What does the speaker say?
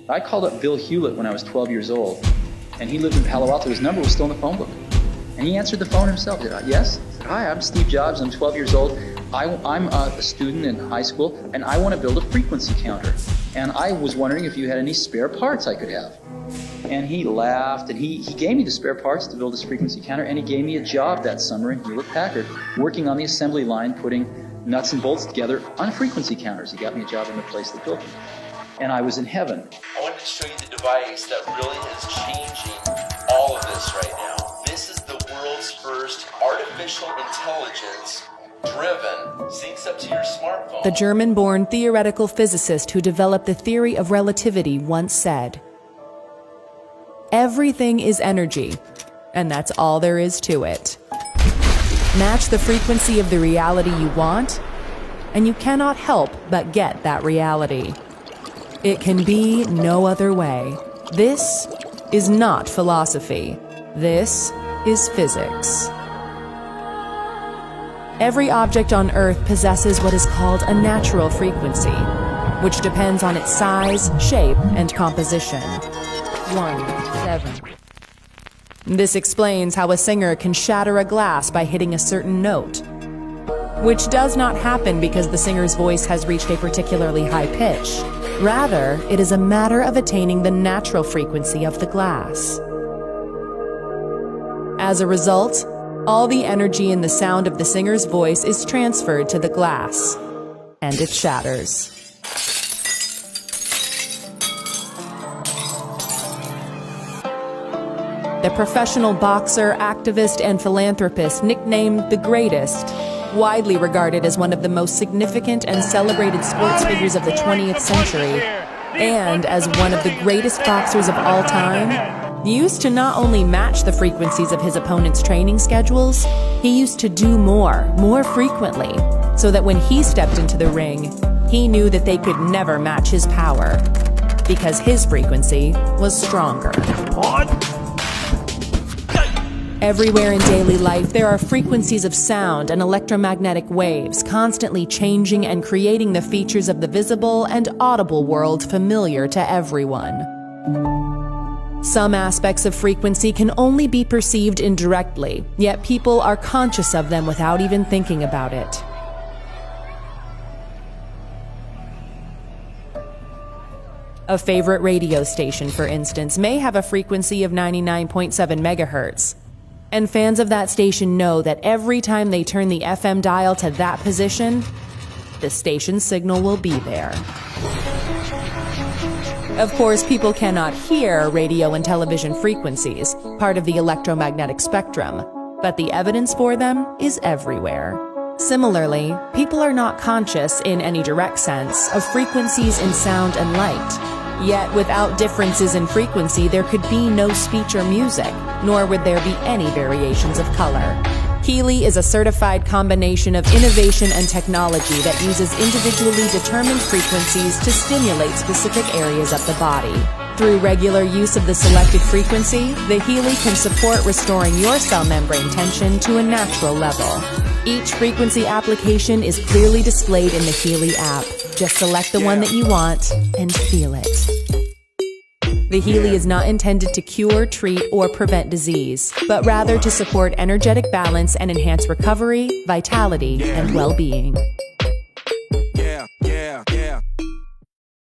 I called up Bill Hewlett when I was 12 years old, and he lived in Palo Alto. His number was still in the phone book. And he answered the phone himself. He said, yes? I said, hi, I'm Steve Jobs. I'm 12 years old. I'm a student in high school, and I want to build a frequency counter. And I was wondering if you had any spare parts I could have. And he laughed, and he gave me the spare parts to build this frequency counter, and he gave me a job that summer in Hewlett-Packard, working on the assembly line, putting nuts and bolts together on frequency counters. He got me a job in the place that built them. And I was in heaven. I wanted to show you the device that really is changing all of this right now. This is the world's first artificial intelligence driven, syncs up to your smartphone. The German-born theoretical physicist who developed the theory of relativity once said, "Everything is energy, and that's all there is to it. Match the frequency of the reality you want, and you cannot help but get that reality. It can be no other way. This is not philosophy. This is physics." Every object on Earth possesses what is called a natural frequency, which depends on its size, shape, and composition. 1-7. This explains how a singer can shatter a glass by hitting a certain note, which does not happen because the singer's voice has reached a particularly high pitch. Rather, it is a matter of attaining the natural frequency of the glass. As a result, all the energy in the sound of the singer's voice is transferred to the glass, and it shatters. The professional boxer, activist, and philanthropist nicknamed the Greatest, widely regarded as one of the most significant and celebrated sports figures of the 20th century, and as one of the greatest boxers of all time, used to not only match the frequencies of his opponent's training schedules, he used to do more frequently, so that when he stepped into the ring, he knew that they could never match his power, because his frequency was stronger. Everywhere in daily life, there are frequencies of sound and electromagnetic waves constantly changing and creating the features of the visible and audible world familiar to everyone. Some aspects of frequency can only be perceived indirectly, yet people are conscious of them without even thinking about it. A favorite radio station, for instance, may have a frequency of 99.7 megahertz. And fans of that station know that every time they turn the FM dial to that position, the station's signal will be there. Of course, people cannot hear radio and television frequencies, part of the electromagnetic spectrum, but the evidence for them is everywhere. Similarly, people are not conscious, in any direct sense, of frequencies in sound and light. Yet, without differences in frequency, there could be no speech or music, nor would there be any variations of color. HEALY is a certified combination of innovation and technology that uses individually determined frequencies to stimulate specific areas of the body. Through regular use of the selected frequency, the HEALY can support restoring your cell membrane tension to a natural level. Each frequency application is clearly displayed in the HEALY app. Just select the one that you want and feel it. The HEALY is not intended to cure, treat, or prevent disease, but rather to support energetic balance and enhance recovery, vitality, and well-being.